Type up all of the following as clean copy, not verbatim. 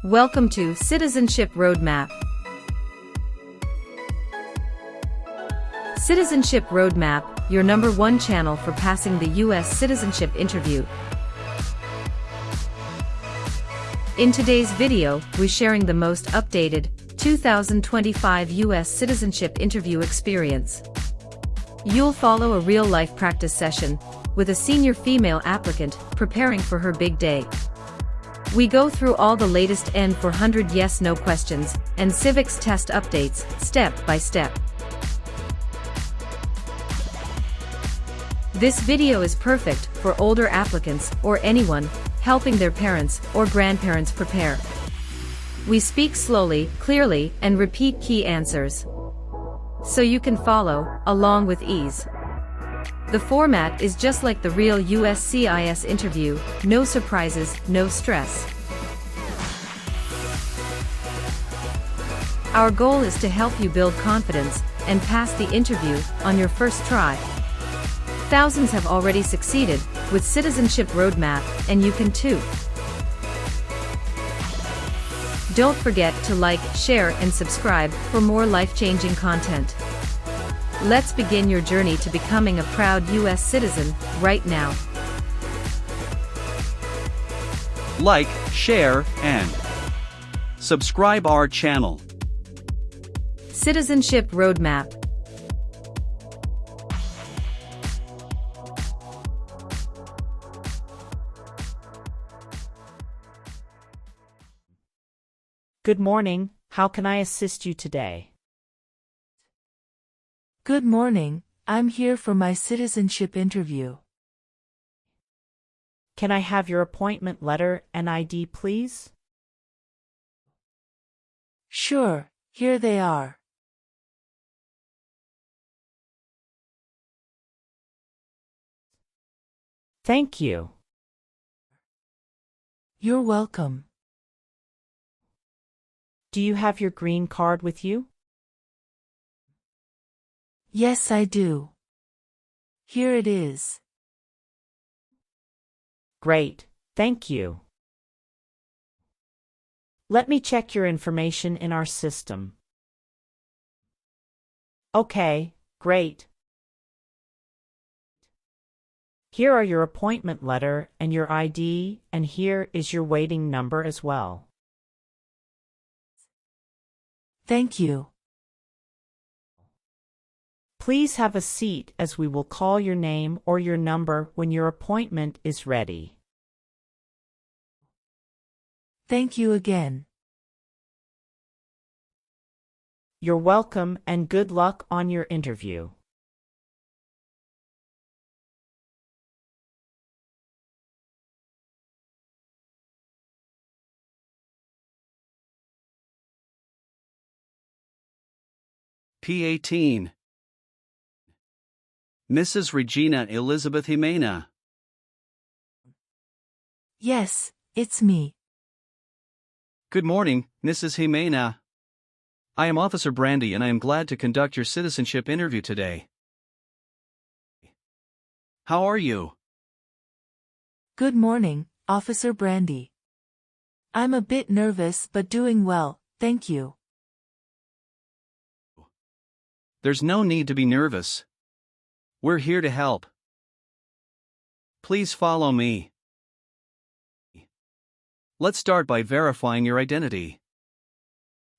Welcome to Citizenship Roadmap. Citizenship Roadmap, your #1 channel for passing the US citizenship interview. In today's video, we're sharing the most updated 2025 US citizenship interview experience. You'll follow a real-life practice session with a senior female applicant preparing for her big day. We go through all the latest N400 yes/no questions and Civics test updates, step by step. This video is perfect for older applicants or anyone helping their parents or grandparents prepare. We speak slowly, clearly, and repeat key answers, so you can follow along with ease. The format is just like the real USCIS interview, no surprises, no stress. Our goal is to help you build confidence and pass the interview on your first try. Thousands have already succeeded with Citizenship Roadmap, and you can too. Don't forget to like, share, and subscribe for more life-changing content. Let's begin your journey to becoming a proud US citizen right now. Like, share, and subscribe our channel. Citizenship Roadmap. Good morning, how can I assist you today? Good morning, I'm here for my citizenship interview. Can I have your appointment letter and ID, please? Sure, here they are. Thank you. You're welcome. Do you have your green card with you? Yes, I do. Here it is. Great, thank you. Let me check your information in our system. Okay, great. Here are your appointment letter and your ID, and here is your waiting number as well. Thank you. Please have a seat as we will call your name or your number when your appointment is ready. Thank you again. You're welcome and good luck on your interview. P18. Mrs. Regina Elizabeth Jimena. Yes, it's me. Good morning, Mrs. Jimena. I am Officer Brandy and I am glad to conduct your citizenship interview today. How are you? Good morning, Officer Brandy. I'm a bit nervous but doing well, thank you. There's no need to be nervous. We're here to help. Please follow me. Let's start by verifying your identity.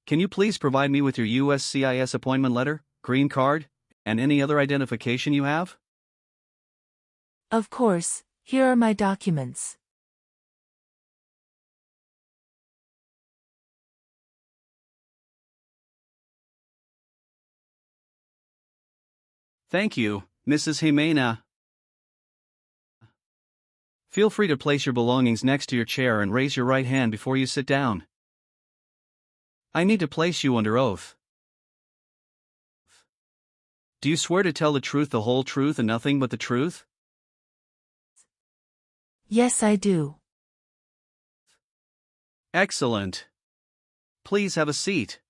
Can you please provide me with your USCIS appointment letter, green card, and any other identification you have? Of course, here are my documents. Thank you, Mrs. Jimena. Feel free to place your belongings next to your chair and raise your right hand before you sit down. I need to place you under oath. Do you swear to tell the truth, the whole truth, and nothing but the truth? Yes, I do. Excellent. Please have a seat.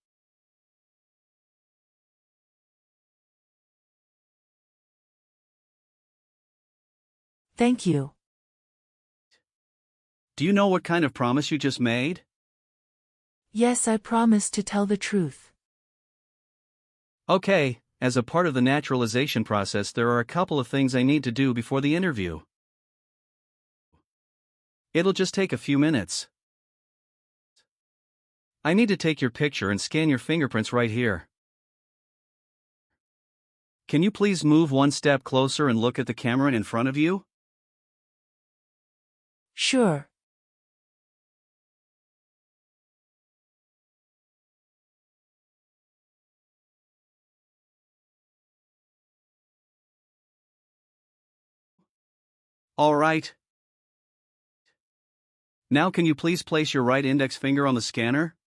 Thank you. Do you know what kind of promise you just made? Yes, I promise to tell the truth. Okay, as a part of the naturalization process, there are a couple of things I need to do before the interview. It'll just take a few minutes. I need to take your picture and scan your fingerprints right here. Can you please move one step closer and look at the camera in front of you? Sure. All right. Now can you please place your right index finger on the scanner?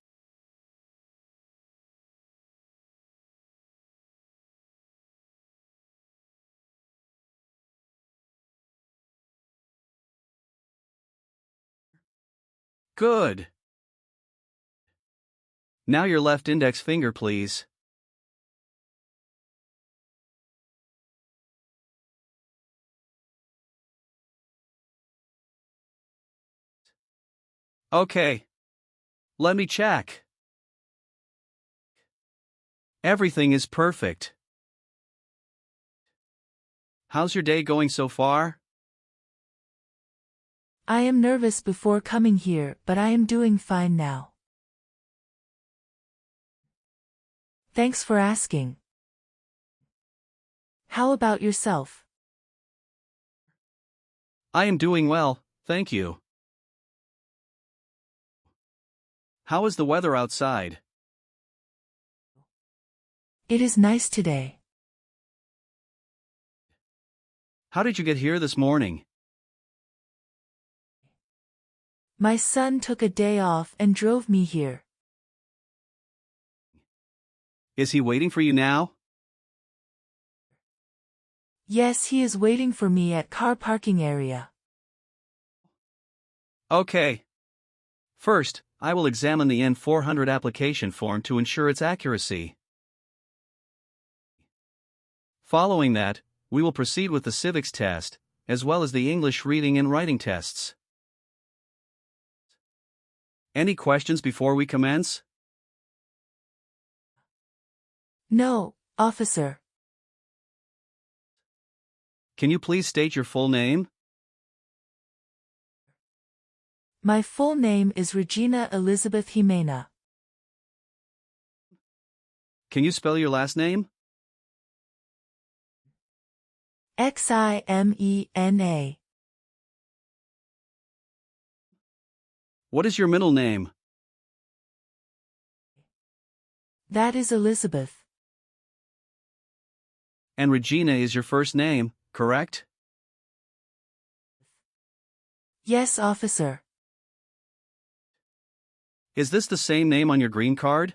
Good. Now your left index finger, please. Okay. Let me check. Everything is perfect. How's your day going so far? I am nervous before coming here, but I am doing fine now. Thanks for asking. How about yourself? I am doing well, thank you. How is the weather outside? It is nice today. How did you get here this morning? My son took a day off and drove me here. Is he waiting for you now? Yes, he is waiting for me at car parking area. Okay. First, I will examine the N400 application form to ensure its accuracy. Following that, we will proceed with the Civics test, as well as the English reading and writing tests. Any questions before we commence? No, officer. Can you please state your full name? My full name is Regina Elizabeth Jimena. Can you spell your last name? Ximena. What is your middle name? That is Elizabeth. And Regina is your first name, correct? Yes, officer. Is this the same name on your green card?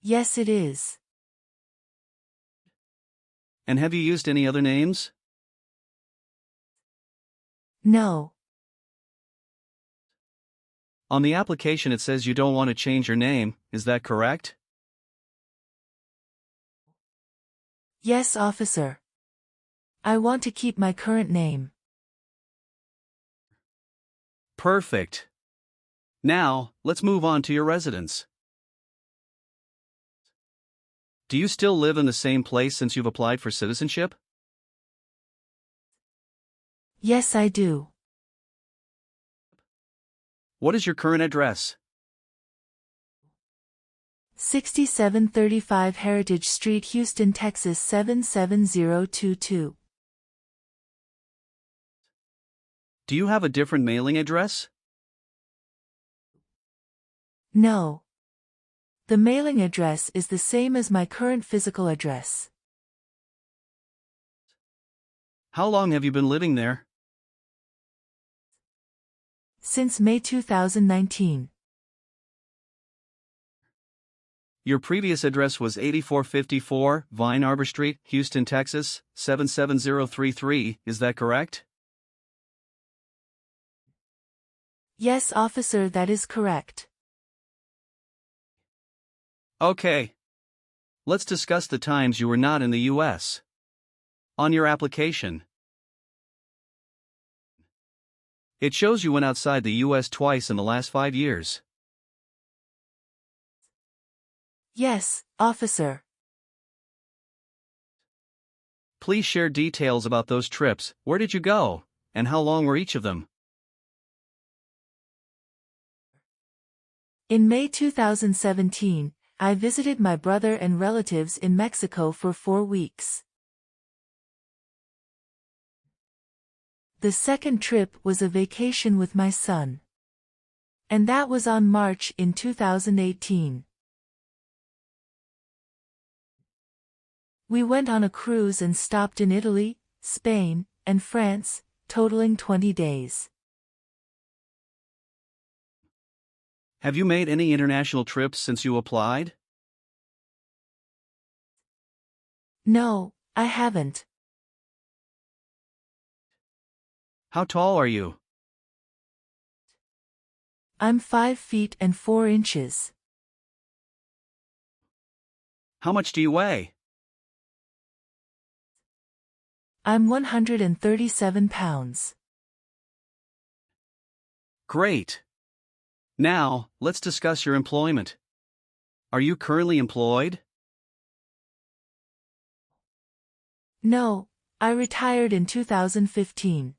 Yes, it is. And have you used any other names? No. On the application it says you don't want to change your name, is that correct? Yes, officer. I want to keep my current name. Perfect. Now, let's move on to your residence. Do you still live in the same place since you've applied for citizenship? Yes, I do. What is your current address? 6735 Heritage Street, Houston, Texas 77022. Do you have a different mailing address? No. The mailing address is the same as my current physical address. How long have you been living there? Since May 2019. Your previous address was 8454 Vine Arbor Street, Houston, Texas, 77033, is that correct? Yes, officer, that is correct. Okay. Let's discuss the times you were not in the U.S. On your application, It shows you went outside the US twice in the last 5 years. Yes, officer. Please share details about those trips. Where did you go? And how long were each of them? In May 2017, I visited my brother and relatives in Mexico for 4 weeks. The second trip was a vacation with my son. And that was on March in 2018. We went on a cruise and stopped in Italy, Spain, and France, totaling 20 days. Have you made any international trips since you applied? No, I haven't. How tall are you? I'm 5 feet and 4 inches. How much do you weigh? I'm 137 pounds. Great. Now, let's discuss your employment. Are you currently employed? No, I retired in 2015.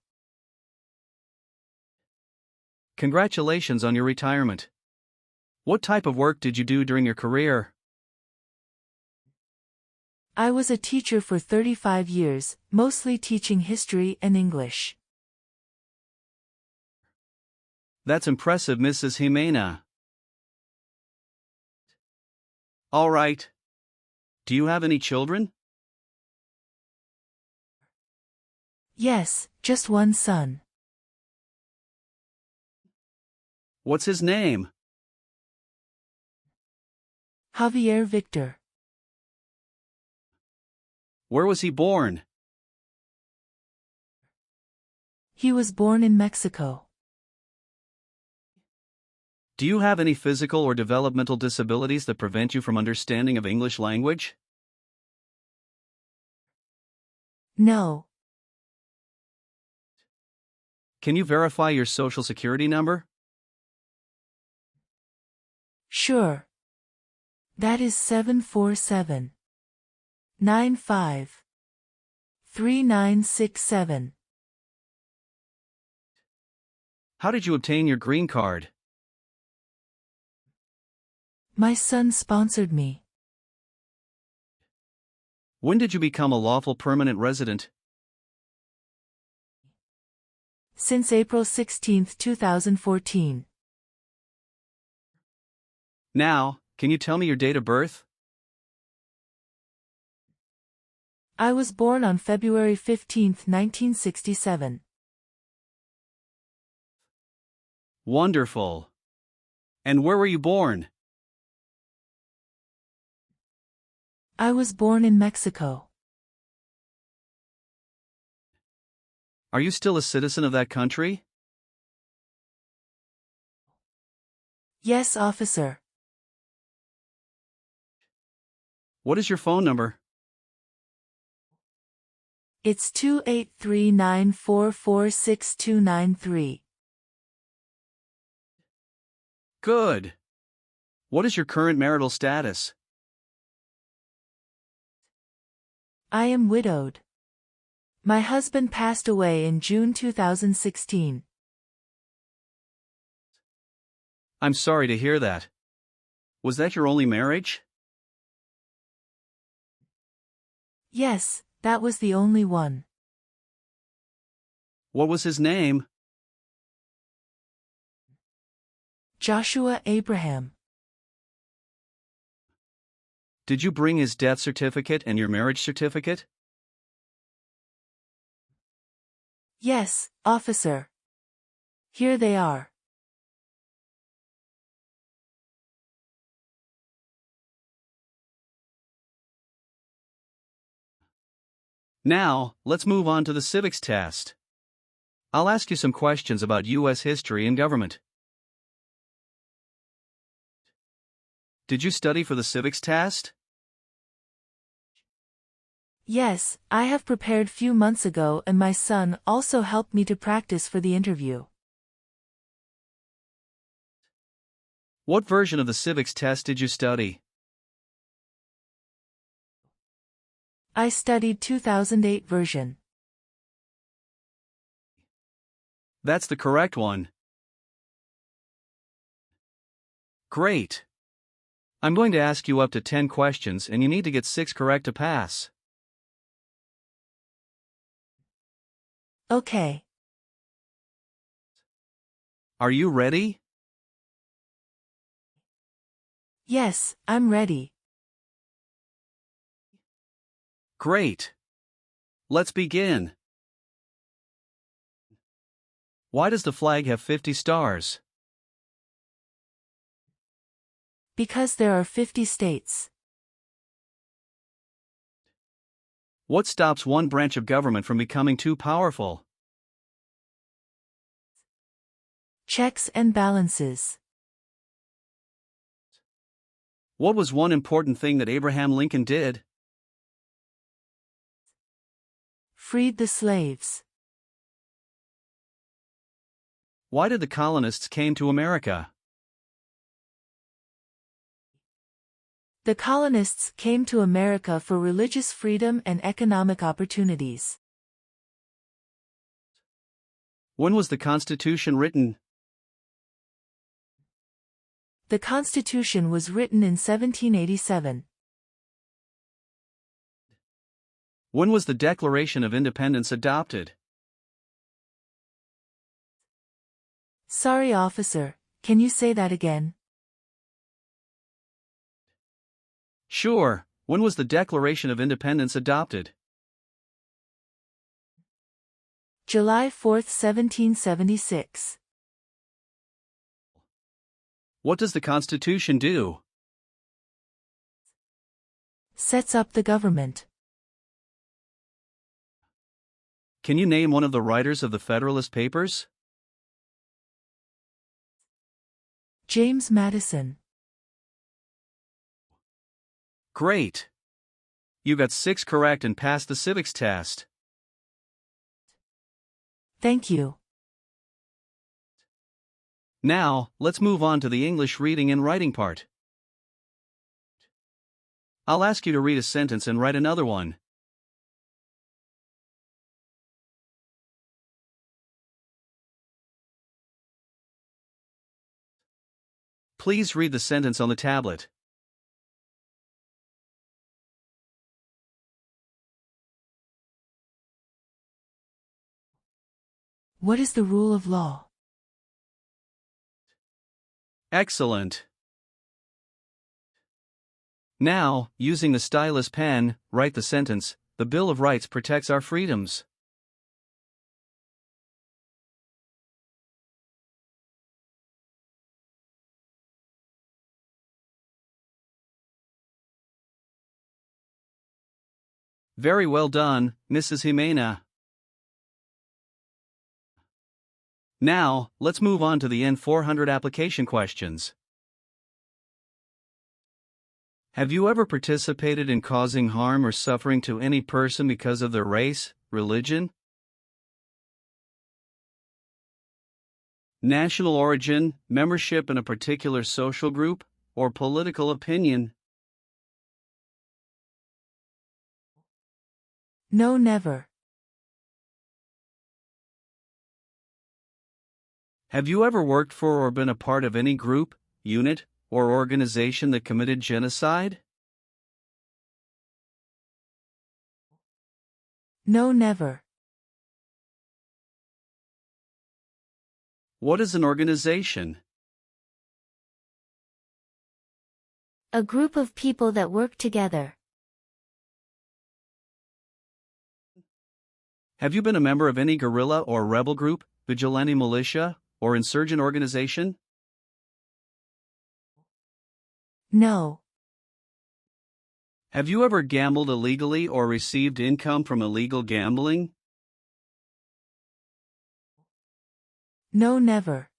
Congratulations on your retirement. What type of work did you do during your career? I was a teacher for 35 years, mostly teaching history and English. That's impressive, Mrs. Jimena. All right. Do you have any children? Yes, just one son. What's his name? Javier Victor. Where was he born? He was born in Mexico. Do you have any physical or developmental disabilities that prevent you from understanding of English language? No. Can you verify your social security number? Sure. That is 747-95-3967. How did you obtain your green card? My son sponsored me. When did you become a lawful permanent resident? Since April 16, 2014. Now, can you tell me your date of birth? I was born on February 15, 1967. Wonderful. And where were you born? I was born in Mexico. Are you still a citizen of that country? Yes, officer. What is your phone number? It's 283-944-6293. Good. What is your current marital status? I am widowed. My husband passed away in June 2016. I'm sorry to hear that. Was that your only marriage? Yes, that was the only one. What was his name? Joshua Abraham. Did you bring his death certificate and your marriage certificate? Yes, officer. Here they are. Now, let's move on to the civics test. I'll ask you some questions about U.S. history and government. Did you study for the civics test? Yes, I have prepared few months ago and my son also helped me to practice for the interview. What version of the civics test did you study? I studied 2008 version. That's the correct one. Great. I'm going to ask you up to 10 questions and you need to get 6 correct to pass. Okay. Are you ready? Yes, I'm ready. Great. Let's begin. Why does the flag have 50 stars? Because there are 50 states. What stops one branch of government from becoming too powerful? Checks and balances. What was one important thing that Abraham Lincoln did? Freed the slaves. Why did the colonists came to America? The colonists came to America for religious freedom and economic opportunities. When was the Constitution written? The Constitution was written in 1787. When was the Declaration of Independence adopted? Sorry, officer, can you say that again? Sure. When was the Declaration of Independence adopted? July 4, 1776. What does the Constitution do? Sets up the government. Can you name one of the writers of the Federalist Papers? James Madison. Great. You got 6 correct and passed the civics test. Thank you. Now, let's move on to the English reading and writing part. I'll ask you to read a sentence and write another one. Please read the sentence on the tablet. What is the rule of law? Excellent. Now, using the stylus pen, write the sentence, "The Bill of Rights protects our freedoms." Very well done, Mrs. Jimena. Now, let's move on to the N400 application questions. Have you ever participated in causing harm or suffering to any person because of their race, religion, national origin, membership in a particular social group, or political opinion? No, never. Have you ever worked for or been a part of any group, unit, or organization that committed genocide? No, never. What is an organization? A group of people that work together. Have you been a member of any guerrilla or rebel group, vigilante militia, or insurgent organization? No. Have you ever gambled illegally or received income from illegal gambling? No, never.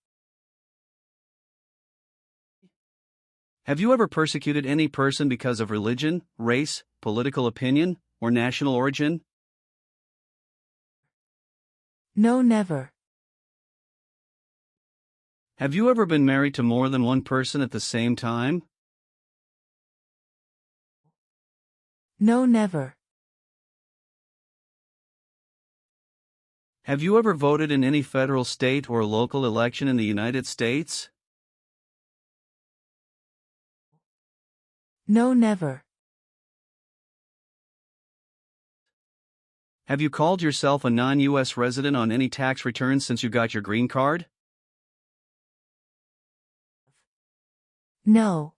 Have you ever persecuted any person because of religion, race, political opinion, or national origin? No, never. Have you ever been married to more than one person at the same time? No, never. Have you ever voted in any federal, state, or local election in the United States? No, never. Have you called yourself a non-U.S. resident on any tax returns since you got your green card? No.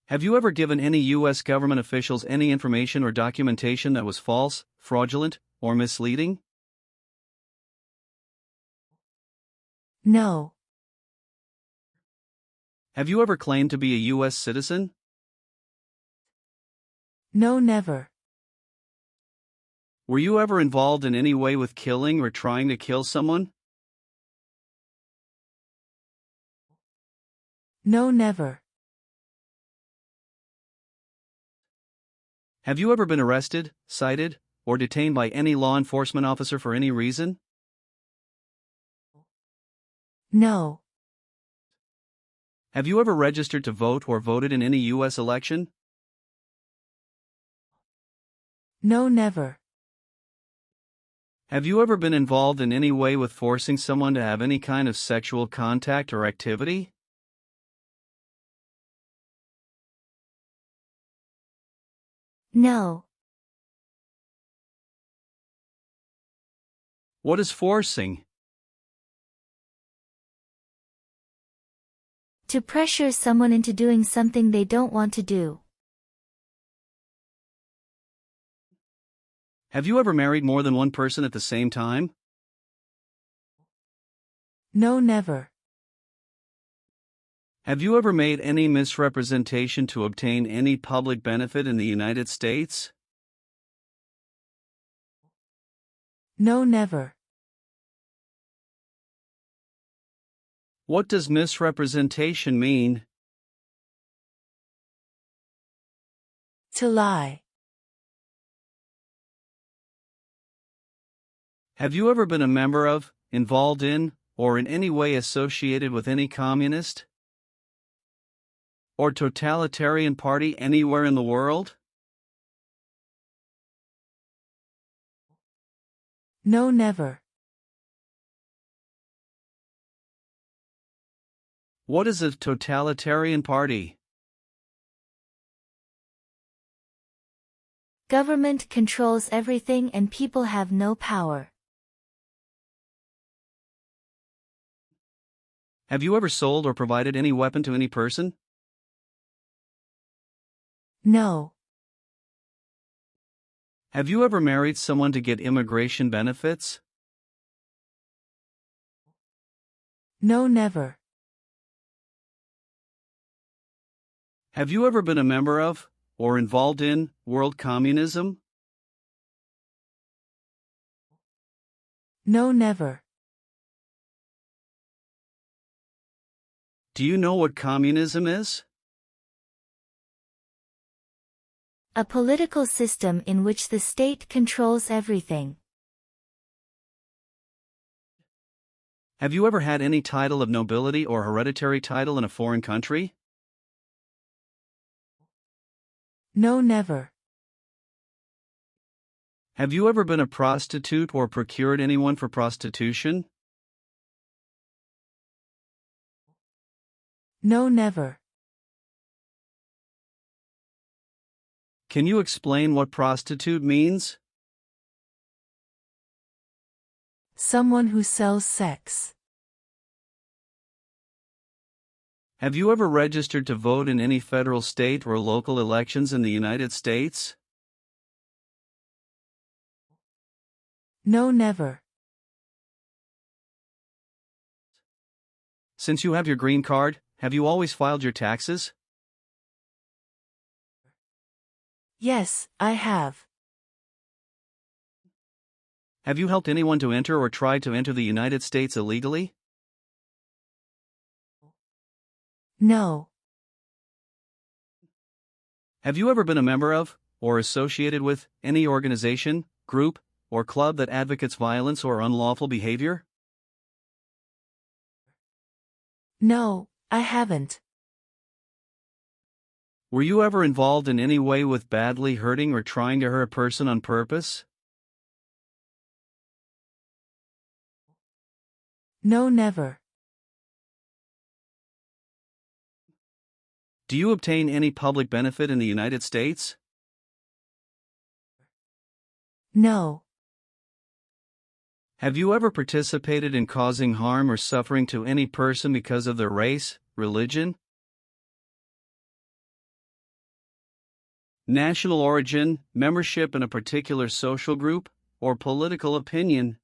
Have you ever given any U.S. government officials any information or documentation that was false, fraudulent, or misleading? No. Have you ever claimed to be a U.S. citizen? No, never. Were you ever involved in any way with killing or trying to kill someone? No, never. Have you ever been arrested, cited, or detained by any law enforcement officer for any reason? No. Have you ever registered to vote or voted in any U.S. election? No, never. Have you ever been involved in any way with forcing someone to have any kind of sexual contact or activity? No. What is forcing? To pressure someone into doing something they don't want to do. Have you ever married more than one person at the same time? No, never. Have you ever made any misrepresentation to obtain any public benefit in the United States? No, never. What does misrepresentation mean? To lie. Have you ever been a member of, involved in, or in any way associated with any communist or totalitarian party anywhere in the world? No, never. What is a totalitarian party? Government controls everything and people have no power. Have you ever sold or provided any weapon to any person? No. Have you ever married someone to get immigration benefits? No, never. Have you ever been a member of, or involved in, world communism? No, never. Do you know what communism is? A political system in which the state controls everything. Have you ever had any title of nobility or hereditary title in a foreign country? No, never. Have you ever been a prostitute or procured anyone for prostitution? No, never. Can you explain what prostitute means? Someone who sells sex. Have you ever registered to vote in any federal, state, or local elections in the United States? No, never. Since you have your green card, have you always filed your taxes? Yes, I have. Have you helped anyone to enter or tried to enter the United States illegally? No. Have you ever been a member of, or associated with, any organization, group, or club that advocates violence or unlawful behavior? No, I haven't. Were you ever involved in any way with badly hurting or trying to hurt a person on purpose? No, never. Do you obtain any public benefit in the United States? No. Have you ever participated in causing harm or suffering to any person because of their race, religion, national origin, membership in a particular social group, or political opinion?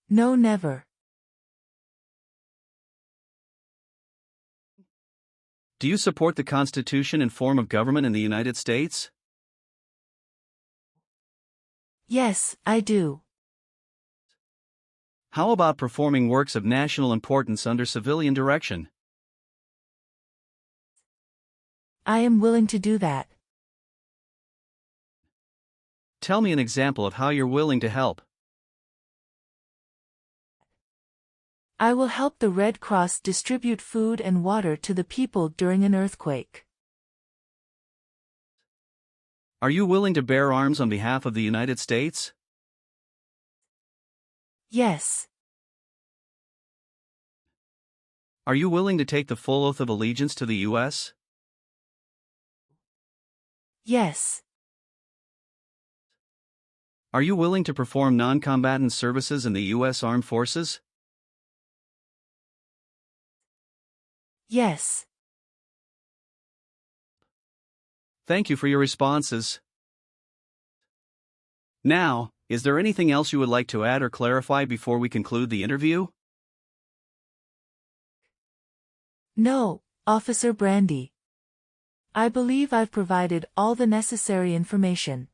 No, never. Do you support the Constitution and form of government in the United States? Yes, I do. How about performing works of national importance under civilian direction? I am willing to do that. Tell me an example of how you're willing to help. I will help the Red Cross distribute food and water to the people during an earthquake. Are you willing to bear arms on behalf of the United States? Yes. Are you willing to take the full oath of allegiance to the U.S.? Yes. Are you willing to perform non-combatant services in the U.S. Armed Forces? Yes. Thank you for your responses. Now, is there anything else you would like to add or clarify before we conclude the interview? No, Officer Brandy. I believe I've provided all the necessary information.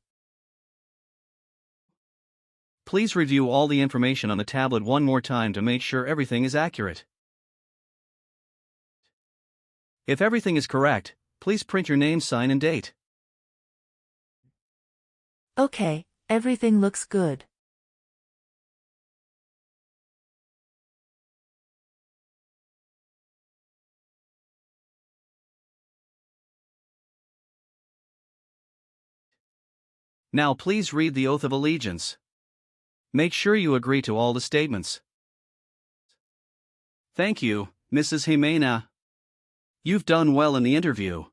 Please review all the information on the tablet one more time to make sure everything is accurate. If everything is correct, please print your name, sign, and date. Okay, everything looks good. Now please read the Oath of Allegiance. Make sure you agree to all the statements. Thank you, Mrs. Jimena. You've done well in the interview.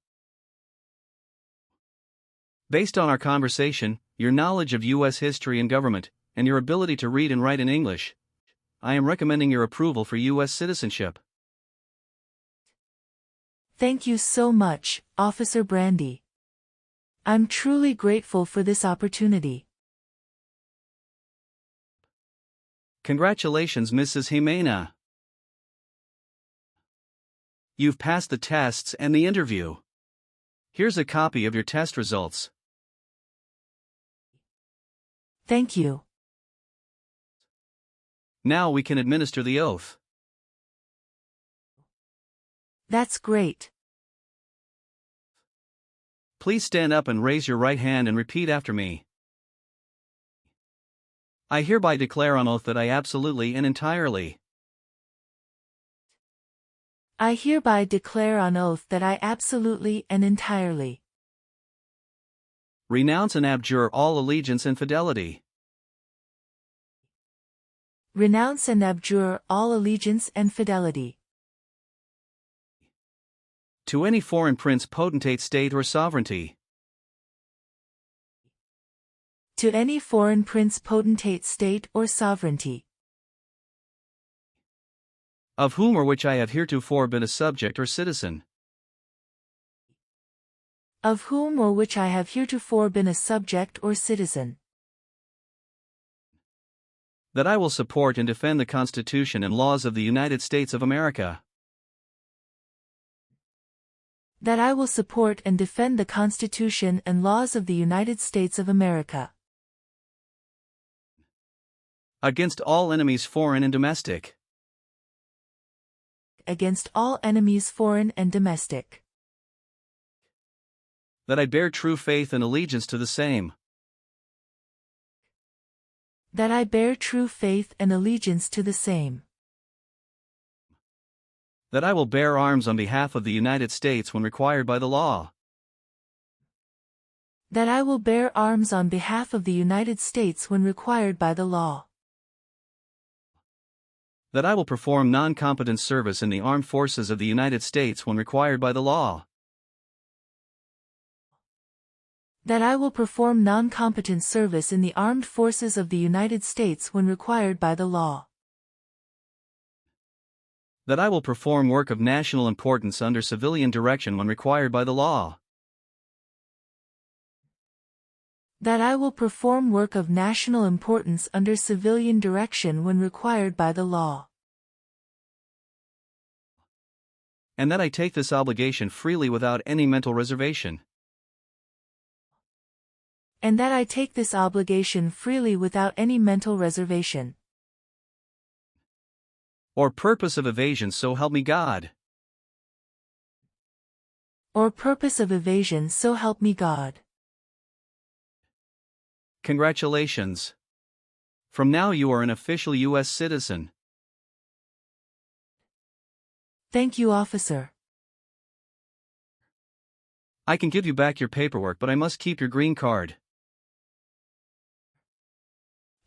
Based on our conversation, your knowledge of U.S. history and government, and your ability to read and write in English, I am recommending your approval for U.S. citizenship. Thank you so much, Officer Brandy. I'm truly grateful for this opportunity. Congratulations, Mrs. Jimena. You've passed the tests and the interview. Here's a copy of your test results. Thank you. Now we can administer the oath. That's great. Please stand up and raise your right hand and repeat after me. I hereby declare on oath that I absolutely and entirely I hereby declare on oath that I absolutely and entirely renounce and abjure all allegiance and fidelity renounce and abjure all allegiance and fidelity to any foreign prince, potentate, state, or sovereignty, to any foreign prince, potentate, state, or sovereignty, of whom or which I have heretofore been a subject or citizen, of whom or which I have heretofore been a subject or citizen, that I will support and defend the Constitution and laws of the United States of America, that I will support and defend the Constitution and laws of the United States of America, against all enemies, foreign and domestic, against all enemies, foreign and domestic, that I bear true faith and allegiance to the same, That I bear true faith and allegiance to the same. That I will bear arms on behalf of the United States when required by the law. That I will bear arms on behalf of the United States when required by the law. That I will perform non-combatant service in the armed forces of the United States when required by the law. That I will perform non-combatant service in the armed forces of the United States when required by the law. That I will perform work of national importance under civilian direction when required by the law. That I will perform work of national importance under civilian direction when required by the law. And that I take this obligation freely without any mental reservation. And that I take this obligation freely without any mental reservation. Or purpose of evasion, so help me God. Or purpose of evasion, so help me God. Congratulations. From now you are an official U.S. citizen. Thank you, officer. I can give you back your paperwork, but I must keep your green card.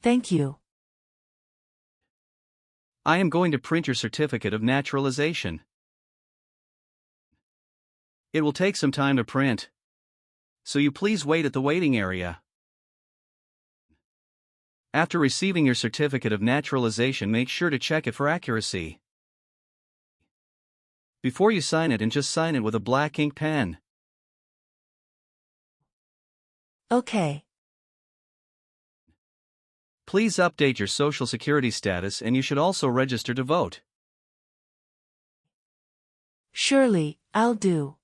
Thank you. I am going to print your certificate of naturalization. It will take some time to print, so you please wait at the waiting area. After receiving your certificate of naturalization, make sure to check it for accuracy before you sign it, and just sign it with a black ink pen. Okay. Please update your Social Security status, and you should also register to vote. Surely, I'll do.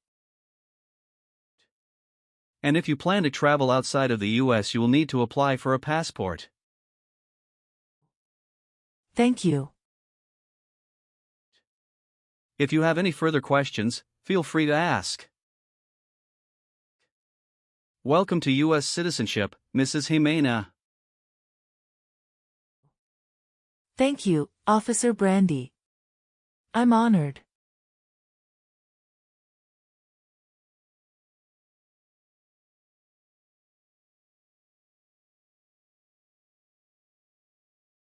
And if you plan to travel outside of the U.S., you will need to apply for a passport. Thank you. If you have any further questions, feel free to ask. Welcome to U.S. Citizenship, Mrs. Jimena. Thank you, Officer Brandy. I'm honored.